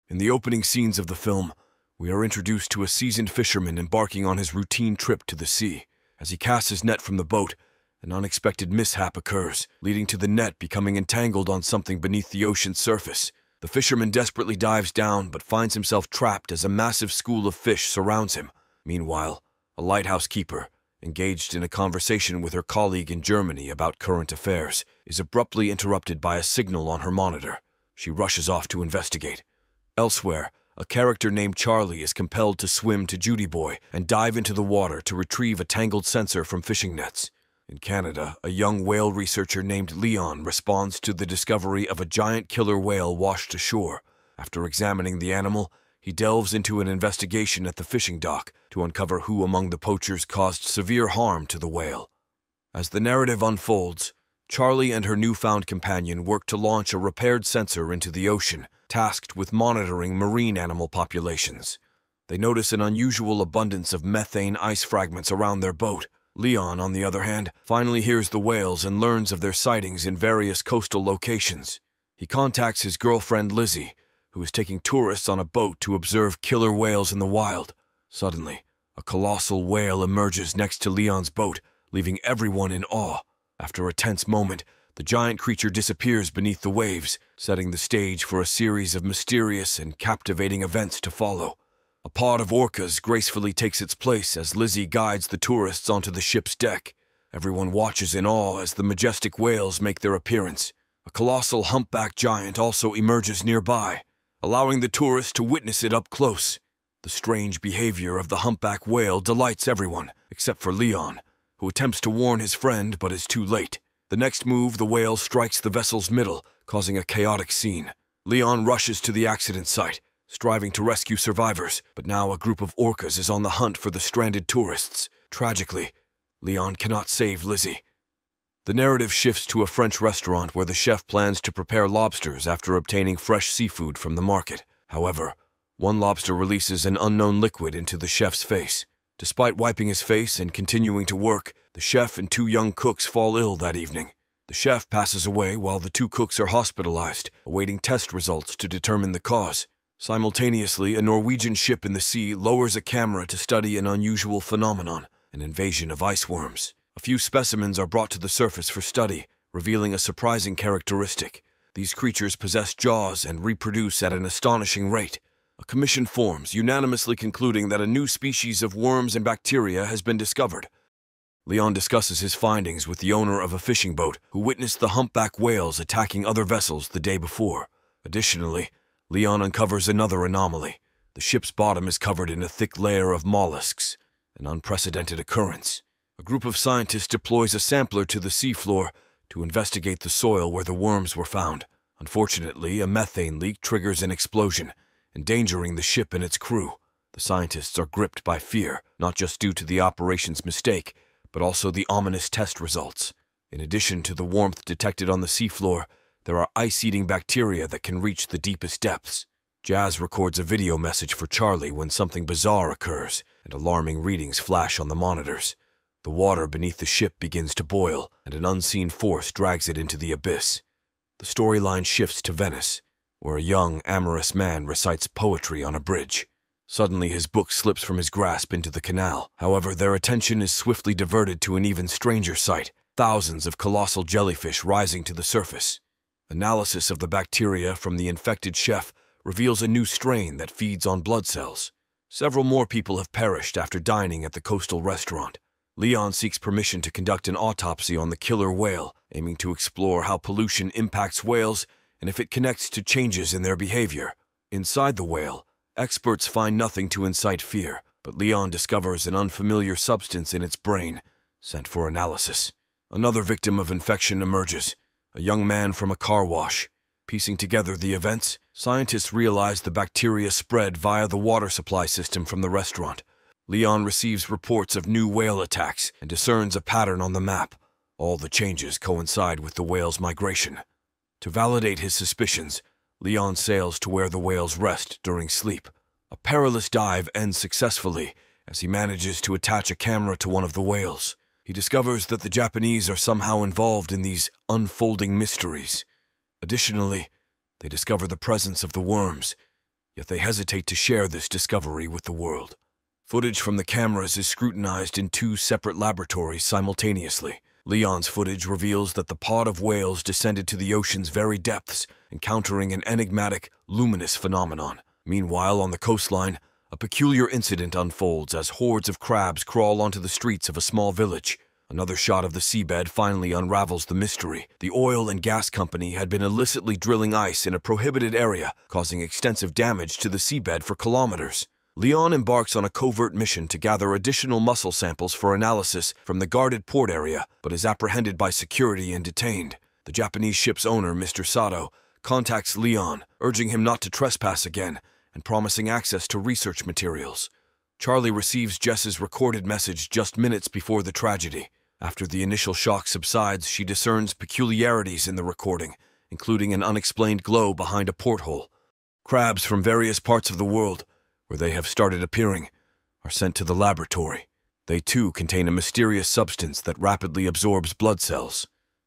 In the opening scenes of the film, we are introduced to a seasoned fisherman embarking on his routine trip to the sea. As he casts his net from the boat, an unexpected mishap occurs, leading to the net becoming entangled on something beneath the ocean's surface. The fisherman desperately dives down but finds himself trapped as a massive school of fish surrounds him. Meanwhile, a lighthouse keeper, engaged in a conversation with her colleague in Germany about current affairs, is abruptly interrupted by a signal on her monitor. She rushes off to investigate. Elsewhere, a character named Charlie is compelled to swim to Judy Boy and dive into the water to retrieve a tangled sensor from fishing nets. In Canada, a young whale researcher named Leon responds to the discovery of a giant killer whale washed ashore. After examining the animal, he delves into an investigation at the fishing dock to uncover who among the poachers caused severe harm to the whale. As the narrative unfolds, Charlie and her newfound companion work to launch a repaired sensor into the ocean, tasked with monitoring marine animal populations. They notice an unusual abundance of methane ice fragments around their boat. Leon, on the other hand, finally hears the whales and learns of their sightings in various coastal locations. He contacts his girlfriend Lizzie, who is taking tourists on a boat to observe killer whales in the wild. Suddenly, a colossal whale emerges next to Leon's boat, leaving everyone in awe. After a tense moment, the giant creature disappears beneath the waves, setting the stage for a series of mysterious and captivating events to follow. A pod of orcas gracefully takes its place as Lizzie guides the tourists onto the ship's deck. Everyone watches in awe as the majestic whales make their appearance. A colossal humpback giant also emerges nearby, allowing the tourists to witness it up close. The strange behavior of the humpback whale delights everyone, except for Leon, who attempts to warn his friend but is too late. The next move, the whale strikes the vessel's middle, causing a chaotic scene. Leon rushes to the accident site, striving to rescue survivors, but now a group of orcas is on the hunt for the stranded tourists. Tragically, Leon cannot save Lizzie. The narrative shifts to a French restaurant where the chef plans to prepare lobsters after obtaining fresh seafood from the market. However, one lobster releases an unknown liquid into the chef's face. Despite wiping his face and continuing to work, the chef and two young cooks fall ill that evening. The chef passes away while the two cooks are hospitalized, awaiting test results to determine the cause. Simultaneously, a Norwegian ship in the sea lowers a camera to study an unusual phenomenon, an invasion of ice worms. A few specimens are brought to the surface for study, revealing a surprising characteristic. These creatures possess jaws and reproduce at an astonishing rate. A commission forms, unanimously concluding that a new species of worms and bacteria has been discovered. Leon discusses his findings with the owner of a fishing boat, who witnessed the humpback whales attacking other vessels the day before. Additionally, Leon uncovers another anomaly. The ship's bottom is covered in a thick layer of mollusks, an unprecedented occurrence. A group of scientists deploys a sampler to the seafloor to investigate the soil where the worms were found. Unfortunately, a methane leak triggers an explosion, endangering the ship and its crew. The scientists are gripped by fear, not just due to the operation's mistake, but also the ominous test results. In addition to the warmth detected on the seafloor, there are ice-eating bacteria that can reach the deepest depths. Jazz records a video message for Charlie when something bizarre occurs, and alarming readings flash on the monitors. The water beneath the ship begins to boil, and an unseen force drags it into the abyss. The storyline shifts to Venice, where a young, amorous man recites poetry on a bridge. Suddenly, his book slips from his grasp into the canal. However, their attention is swiftly diverted to an even stranger sight: thousands of colossal jellyfish rising to the surface. Analysis of the bacteria from the infected chef reveals a new strain that feeds on blood cells. Several more people have perished after dining at the coastal restaurant. Leon seeks permission to conduct an autopsy on the killer whale, aiming to explore how pollution impacts whales and if it connects to changes in their behavior. Inside the whale, experts find nothing to incite fear, but Leon discovers an unfamiliar substance in its brain, sent for analysis. Another victim of infection emerges, a young man from a car wash. Piecing together the events, scientists realize the bacteria spread via the water supply system from the restaurant. Leon receives reports of new whale attacks and discerns a pattern on the map. All the changes coincide with the whale's migration. To validate his suspicions, Leon sails to where the whales rest during sleep. A perilous dive ends successfully as he manages to attach a camera to one of the whales. He discovers that the Japanese are somehow involved in these unfolding mysteries. Additionally, they discover the presence of the worms, yet they hesitate to share this discovery with the world. Footage from the cameras is scrutinized in 2 separate laboratories simultaneously. Leon's footage reveals that the pod of whales descended to the ocean's very depths, encountering an enigmatic, luminous phenomenon. Meanwhile, on the coastline, a peculiar incident unfolds as hordes of crabs crawl onto the streets of a small village. Another shot of the seabed finally unravels the mystery. The oil and gas company had been illicitly drilling ice in a prohibited area, causing extensive damage to the seabed for kilometers. Leon embarks on a covert mission to gather additional mussel samples for analysis from the guarded port area, but is apprehended by security and detained. The Japanese ship's owner, Mr. Sato, contacts Leon, urging him not to trespass again and promising access to research materials. Charlie receives Jess's recorded message just minutes before the tragedy. After the initial shock subsides, she discerns peculiarities in the recording, including an unexplained glow behind a porthole. Crabs from various parts of the world, where they have started appearing, are sent to the laboratory. They too contain a mysterious substance that rapidly absorbs blood cells.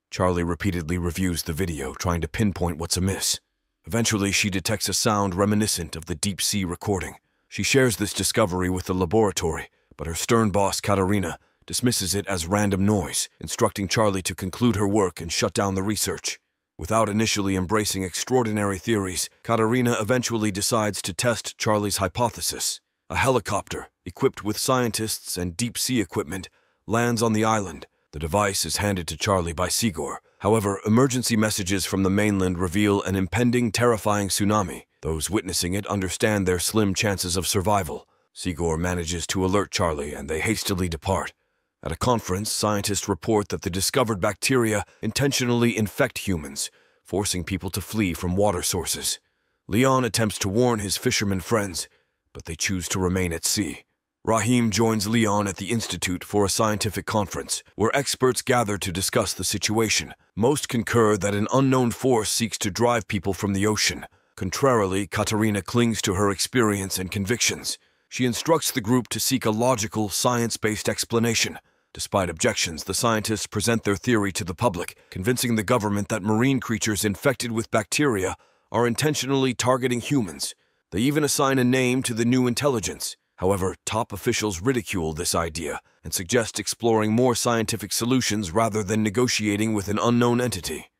Charlie repeatedly reviews the video, trying to pinpoint what's amiss. Eventually, she detects a sound reminiscent of the deep-sea recording. She shares this discovery with the laboratory, but her stern boss, Katarina, dismisses it as random noise, instructing Charlie to conclude her work and shut down the research. Without initially embracing extraordinary theories, Katarina eventually decides to test Charlie's hypothesis. A helicopter, equipped with scientists and deep-sea equipment, lands on the island. The device is handed to Charlie by Sigor. However, emergency messages from the mainland reveal an impending, terrifying tsunami. Those witnessing it understand their slim chances of survival. Sigor manages to alert Charlie, and they hastily depart. At a conference, scientists report that the discovered bacteria intentionally infect humans, forcing people to flee from water sources. Leon attempts to warn his fisherman friends, but they choose to remain at sea. Rahim joins Leon at the Institute for a scientific conference, where experts gather to discuss the situation. Most concur that an unknown force seeks to drive people from the ocean. Contrarily, Katarina clings to her experience and convictions. She instructs the group to seek a logical, science-based explanation. Despite objections, the scientists present their theory to the public, convincing the government that marine creatures infected with bacteria are intentionally targeting humans. They even assign a name to the new intelligence. However, top officials ridicule this idea and suggest exploring more scientific solutions rather than negotiating with an unknown entity.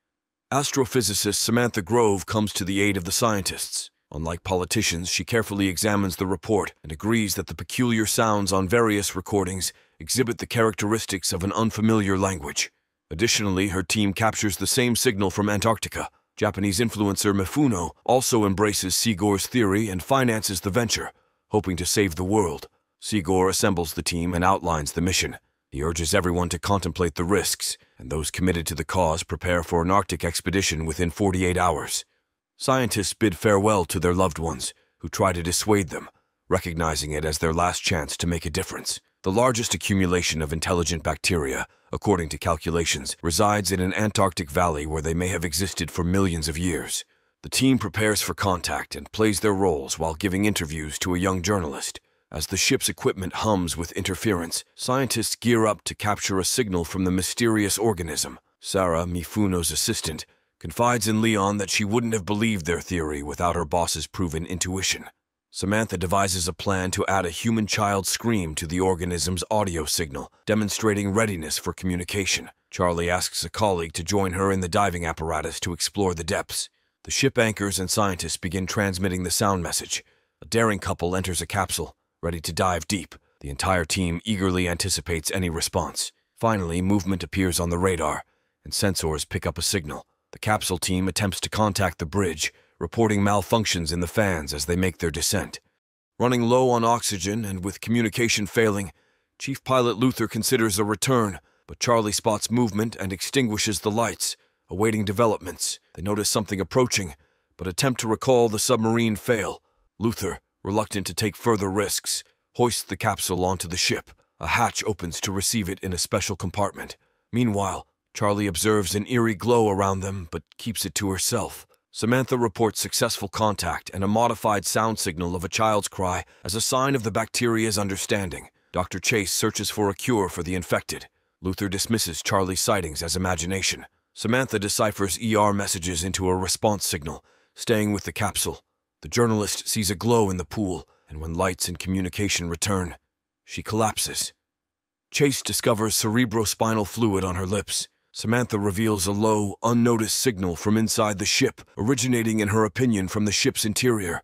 Astrophysicist Samantha Grove comes to the aid of the scientists. Unlike politicians, she carefully examines the report and agrees that the peculiar sounds on various recordings exhibit the characteristics of an unfamiliar language. Additionally, her team captures the same signal from Antarctica. Japanese influencer Mifuno also embraces Sigor's theory and finances the venture, hoping to save the world. Sigor assembles the team and outlines the mission. He urges everyone to contemplate the risks, and those committed to the cause prepare for an Arctic expedition within 48 hours. Scientists bid farewell to their loved ones, who try to dissuade them, recognizing it as their last chance to make a difference. The largest accumulation of intelligent bacteria, according to calculations, resides in an Antarctic valley where they may have existed for millions of years. The team prepares for contact and plays their roles while giving interviews to a young journalist. As the ship's equipment hums with interference, scientists gear up to capture a signal from the mysterious organism. Sarah, Mifuno's assistant, confides in Leon that she wouldn't have believed their theory without her boss's proven intuition. Samantha devises a plan to add a human child's scream to the organism's audio signal, demonstrating readiness for communication. Charlie asks a colleague to join her in the diving apparatus to explore the depths. The ship anchors and scientists begin transmitting the sound message. A daring couple enters a capsule, ready to dive deep. The entire team eagerly anticipates any response. Finally, movement appears on the radar, and sensors pick up a signal. The capsule team attempts to contact the bridge, reporting malfunctions in the fans as they make their descent. Running low on oxygen and with communication failing, Chief Pilot Luther considers a return, but Charlie spots movement and extinguishes the lights, awaiting developments. They notice something approaching, but attempt to recall the submarine fail. Luther, reluctant to take further risks, hoists the capsule onto the ship. A hatch opens to receive it in a special compartment. Meanwhile, Charlie observes an eerie glow around them, but keeps it to herself. Samantha reports successful contact and a modified sound signal of a child's cry as a sign of the bacteria's understanding. Dr. Chase searches for a cure for the infected. Luther dismisses Charlie's sightings as imagination. Samantha deciphers ER messages into a response signal, staying with the capsule. The journalist sees a glow in the pool, and when lights and communication return, she collapses. Chase discovers cerebrospinal fluid on her lips. Samantha reveals a low, unnoticed signal from inside the ship, originating in her opinion from the ship's interior.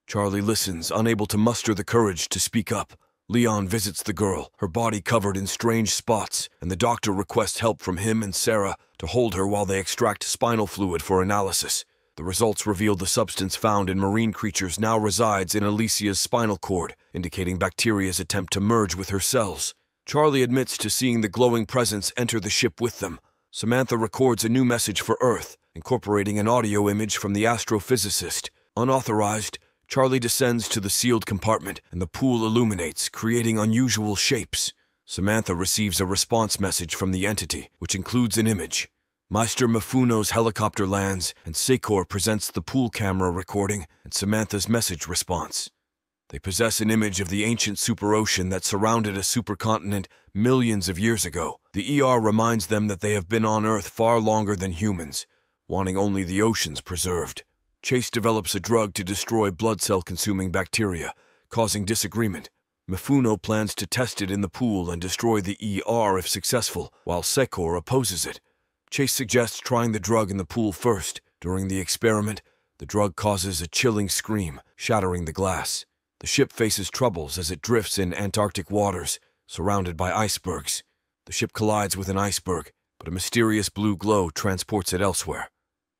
Charlie listens, unable to muster the courage to speak up. Leon visits the girl, her body covered in strange spots, and the doctor requests help from him and Sarah to hold her while they extract spinal fluid for analysis. The results reveal the substance found in marine creatures now resides in Alicia's spinal cord, indicating bacteria's attempt to merge with her cells. Charlie admits to seeing the glowing presence enter the ship with them. Samantha records a new message for Earth, incorporating an audio image from the astrophysicist. Unauthorized, Charlie descends to the sealed compartment, and the pool illuminates, creating unusual shapes. Samantha receives a response message from the entity, which includes an image. Meister Mifuno's helicopter lands, and Secor presents the pool camera recording and Samantha's message response. They possess an image of the ancient superocean that surrounded a supercontinent millions of years ago. The ER reminds them that they have been on Earth far longer than humans, wanting only the oceans preserved. Chase develops a drug to destroy blood cell-consuming bacteria, causing disagreement. Mifuno plans to test it in the pool and destroy the ER if successful, while Secor opposes it. Chase suggests trying the drug in the pool first. During the experiment, the drug causes a chilling scream, shattering the glass. The ship faces troubles as it drifts in Antarctic waters, surrounded by icebergs. The ship collides with an iceberg, but a mysterious blue glow transports it elsewhere.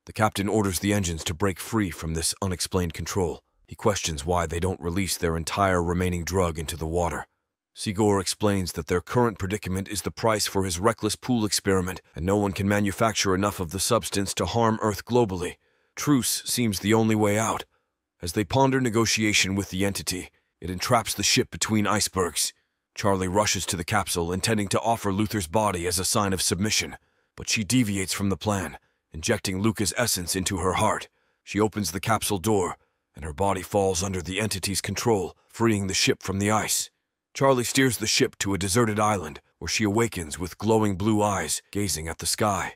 The captain orders the engines to break free from this unexplained control. He questions why they don't release their entire remaining drug into the water. Sigor explains that their current predicament is the price for his reckless pool experiment, and no one can manufacture enough of the substance to harm Earth globally. Truce seems the only way out. As they ponder negotiation with the entity, it entraps the ship between icebergs. Charlie rushes to the capsule, intending to offer Luther's body as a sign of submission, but she deviates from the plan, injecting Luca's essence into her heart. She opens the capsule door, and her body falls under the entity's control, freeing the ship from the ice. Charlie steers the ship to a deserted island, where she awakens with glowing blue eyes, gazing at the sky.